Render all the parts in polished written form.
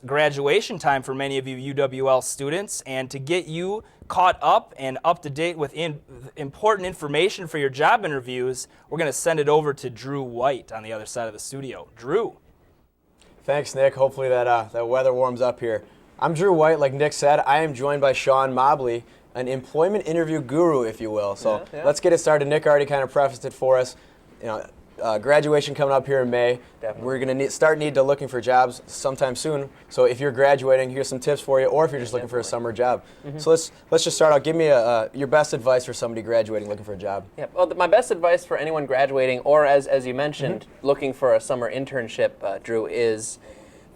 Graduation time for many of you UWL students, and to get you caught up and up to date with important information for your job interviews, we're going to send it over to Drew White on the other side of the studio. Drew. Thanks, Nick. Hopefully that weather warms up here. I'm Drew White. Like Nick said, I am joined by Jon Mobley, an employment interview guru, if you will. So let's get it started. Nick already kind of prefaced it for us. Graduation coming up here in May. Definitely. We're going to need to looking for jobs sometime soon. So if you're graduating, here's some tips for you, or if you're just looking for a summer job. So let's just start out. Give me your best advice for somebody graduating looking for a job. Yeah. Well, my best advice for anyone graduating, or as you mentioned, looking for a summer internship, Drew, is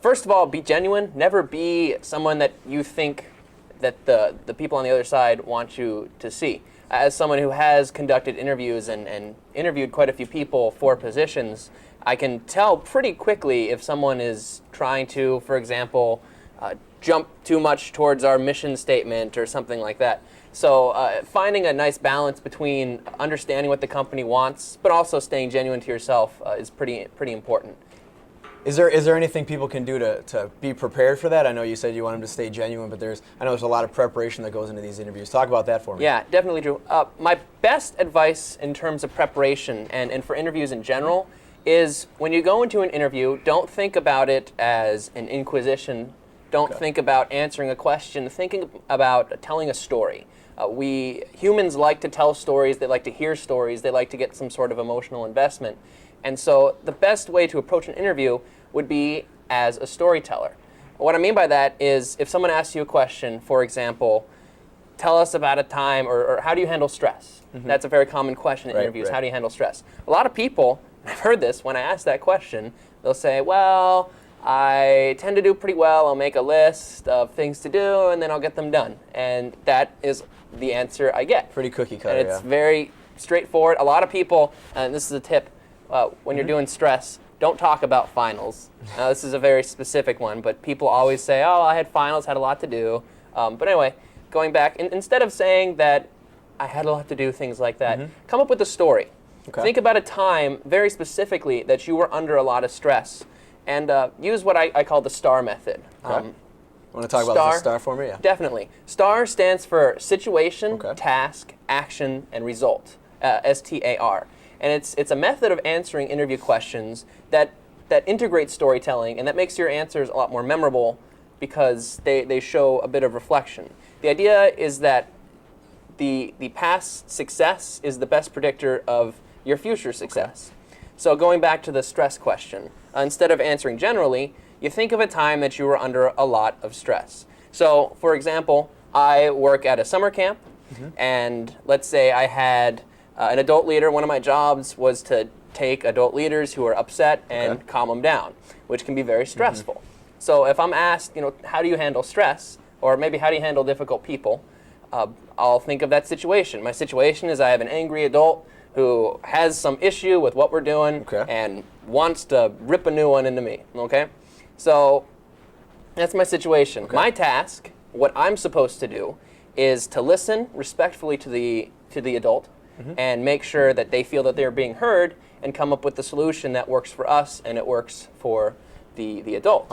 first of all, be genuine. Never be someone that you think that the people on the other side want you to see. As someone who has conducted interviews and interviewed quite a few people for positions, I can tell pretty quickly if someone is trying to, for example, jump too much towards our mission statement or something like that. So finding a nice balance between understanding what the company wants, but also staying genuine to yourself is pretty important. Is there anything people can do to be prepared for that? I know you said you want them to stay genuine, but I know there's a lot of preparation that goes into these interviews. Talk about that for me. Yeah, definitely, Drew. My best advice in terms of preparation and for interviews in general is when you go into an interview, don't think about it as an inquisition. Don't think about answering a question. Think about telling a story. We humans like to tell stories. They like to hear stories. They like to get some sort of emotional investment. And so the best way to approach an interview would be as a storyteller. What I mean by that is if someone asks you a question, for example, tell us about a time, or how do you handle stress? That's a very common question in interviews. How do you handle stress? A lot of people, I've heard this, when I ask that question, they'll say, well, I tend to do pretty well. I'll make a list of things to do, and then I'll get them done. And that is the answer I get. Pretty cookie cutter, and it's very straightforward. A lot of people, and this is a tip, when you're doing stress, don't talk about finals. This is a very specific one, but people always say, oh, I had finals, had a lot to do. But anyway, going back, instead of saying that I had a lot to do, things like that, come up with a story. Think about a time, very specifically, that you were under a lot of stress, and use what I call the STAR method. Want to talk about the STAR for me? Yeah. Definitely. STAR stands for situation, task, action, and result. STAR. And it's a method of answering interview questions that integrates storytelling, and that makes your answers a lot more memorable because they show a bit of reflection. The idea is that the past success is the best predictor of your future success. So going back to the stress question, instead of answering generally, you think of a time that you were under a lot of stress. So, for example, I work at a summer camp, and let's say I had an adult leader. One of my jobs was to take adult leaders who are upset and calm them down, which can be very stressful. So if I'm asked, how do you handle stress, or maybe how do you handle difficult people, I'll think of that situation. My situation is I have an angry adult who has some issue with what we're doing and wants to rip a new one into me. So that's my situation. My task, what I'm supposed to do, is to listen respectfully to the adult, and make sure that they feel that they're being heard and come up with the solution that works for us and it works for the adult.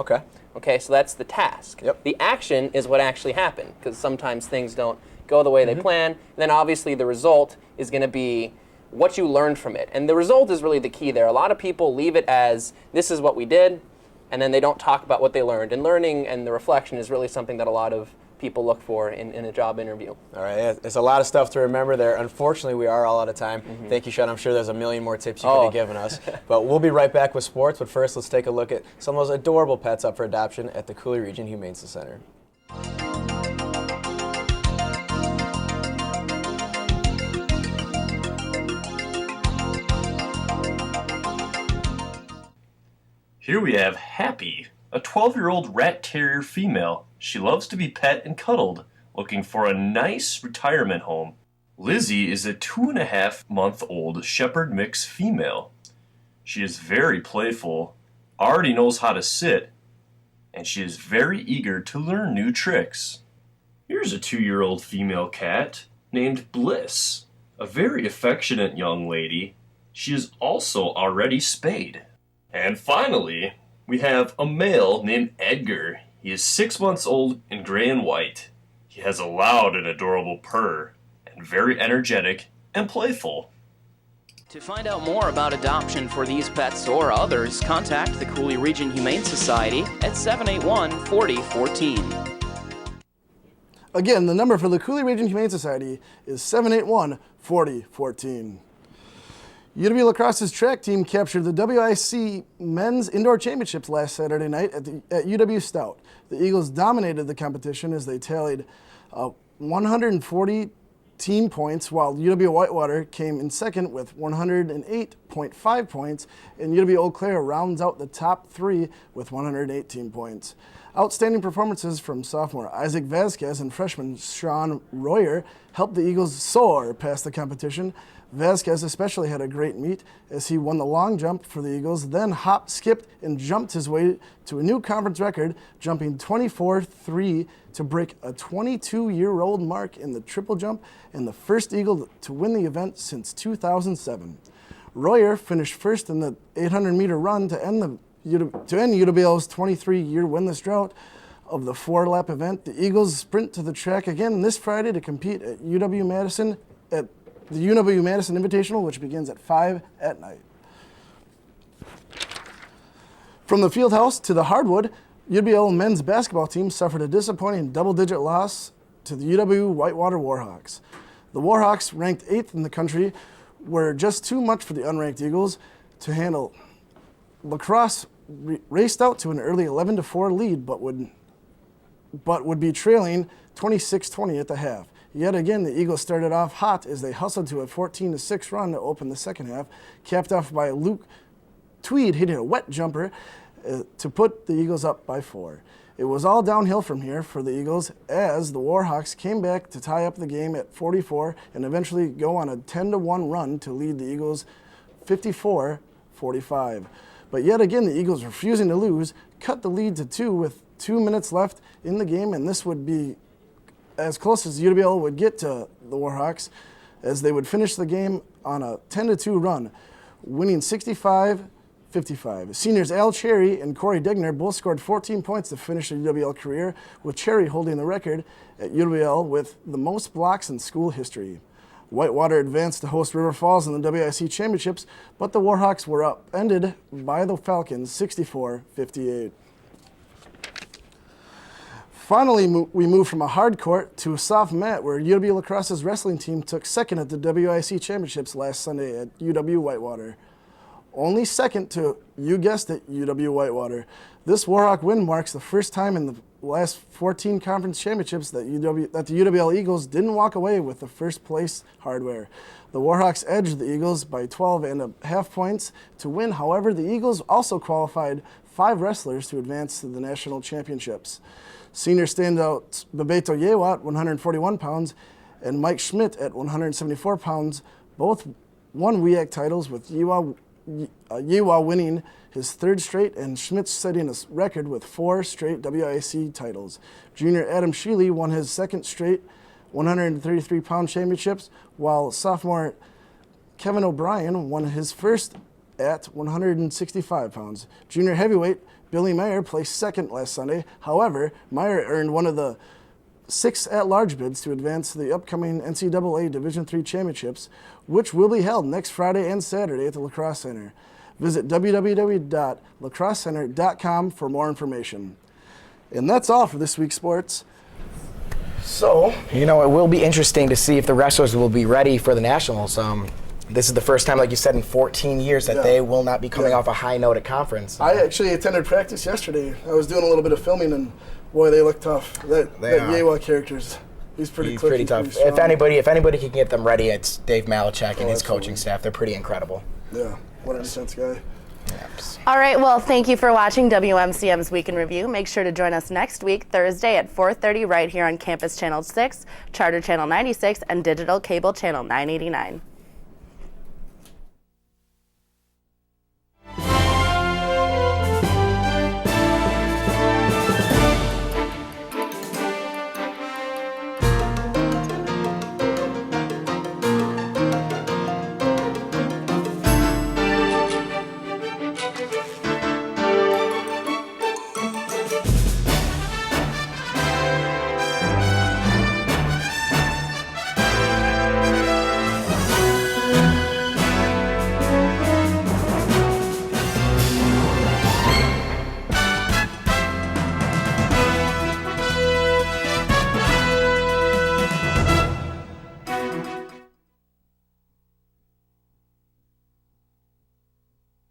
Okay, so that's the task. The action is what actually happened, because sometimes things don't go the way they plan. And then obviously the result is going to be what you learned from it. And the result is really the key there. A lot of people leave it as, this is what we did, and then they don't talk about what they learned. And learning and the reflection is really something that a lot of people look for in a job interview. All right, it's a lot of stuff to remember there. Unfortunately, we are all out of time. Thank you, Jon. I'm sure there's a million more tips you could have given us. But we'll be right back with sports. But first, let's take a look at some of those adorable pets up for adoption at the Cooley Region Humane Center. Here we have Happy, a 12-year-old rat terrier female. She loves to be pet and cuddled, looking for a nice retirement home. Lizzie is a 2.5-month-old shepherd mix female. She is very playful, already knows how to sit, and she is very eager to learn new tricks. Here's a 2-year-old female cat named Bliss, a very affectionate young lady. She is also already spayed. And finally, We have a male named Edgar. He is 6 months old and gray and white. He has a loud and adorable purr, and very energetic and playful. To find out more about adoption for these pets or others, contact the Cooley Region Humane Society at 781-4014. Again, the number for the Cooley Region Humane Society is 781-4014. UW La Crosse's track team captured the WIC Men's Indoor Championships last Saturday night at UW Stout. The Eagles dominated the competition as they tallied 140 team points, while UW Whitewater came in second with 108.5 points, and UW Eau Claire rounds out the top three with 118 points. Outstanding performances from sophomore Isaac Vasquez and freshman Sean Royer helped the Eagles soar past the competition. Vasquez especially had a great meet as he won the long jump for the Eagles, then hopped, skipped, and jumped his way to a new conference record, jumping 24.3 to break a 22-year-old mark in the triple jump and the first Eagle to win the event since 2007. Royer finished first in the 800-meter run to end UWL's 23-year winless drought of the four-lap event. The Eagles sprint to the track again this Friday to compete at UW-Madison at the UW-Madison Invitational, which begins at 5 at night. From the field house to the hardwood, UWL men's basketball team suffered a disappointing double-digit loss to the UW Whitewater Warhawks. The Warhawks, ranked 8th in the country, were just too much for the unranked Eagles to handle. La Crosse raced out to an early 11-4 lead, but would be trailing 26-20 at the half. Yet again, the Eagles started off hot as they hustled to a 14-6 run to open the second half, capped off by Luke Tweed hitting a wet jumper to put the Eagles up by 4. It was all downhill from here for the Eagles as the Warhawks came back to tie up the game at 44 and eventually go on a 10-1 run to lead the Eagles 54-45. But yet again, the Eagles, refusing to lose, cut the lead to 2 with 2 minutes left in the game, and this would be as close as UWL would get to the Warhawks, as they would finish the game on a 10-2 run, winning 65-55. Seniors Al Cherry and Corey Degner both scored 14 points to finish their UWL career, with Cherry holding the record at UWL with the most blocks in school history. Whitewater advanced to host River Falls in the WIC Championships, but the Warhawks were upended by the Falcons 64-58. Finally, we move from a hard court to a soft mat where UW La Crosse's wrestling team took second at the WIC Championships last Sunday at UW Whitewater. Only second to, you guessed it, UW Whitewater. This Warhawk win marks the first time in the last 14 conference championships that the UWL Eagles didn't walk away with the first place hardware. The Warhawks edged the Eagles by 12.5 points to win. However, the Eagles also qualified 5 wrestlers to advance to the national championships. Senior standouts Bebeto Yewa at 141 pounds and Mike Schmidt at 174 pounds both won WIAC titles, with Yewa winning his 3rd straight and Schmidt setting a record with 4 straight WIC titles. Junior Adam Sheely won his 2nd straight 133-pound championships, while sophomore Kevin O'Brien won his first at 165 pounds. Junior heavyweight Billy Meyer placed 2nd last Sunday. However, Meyer earned one of the 6 at-large bids to advance to the upcoming NCAA Division III Championships, which will be held next Friday and Saturday at the La Crosse Center. Visit www.lacrossecenter.com for more information. And that's all for this week's sports. So, it will be interesting to see if the wrestlers will be ready for the Nationals. This is the first time, like you said, in 14 years that they will not be coming off a high note at conference. I actually attended practice yesterday. I was doing a little bit of filming, and boy, they look tough. That Yewa character's he's pretty tough. If anybody can get them ready, it's Dave Malachek and his coaching staff. They're pretty incredible. Yeah, what an intense guy. Yes. All right, well, thank you for watching WMCM's Week in Review. Make sure to join us next week, Thursday at 4:30 right here on Campus Channel 6, Charter Channel 96, and Digital Cable Channel 989.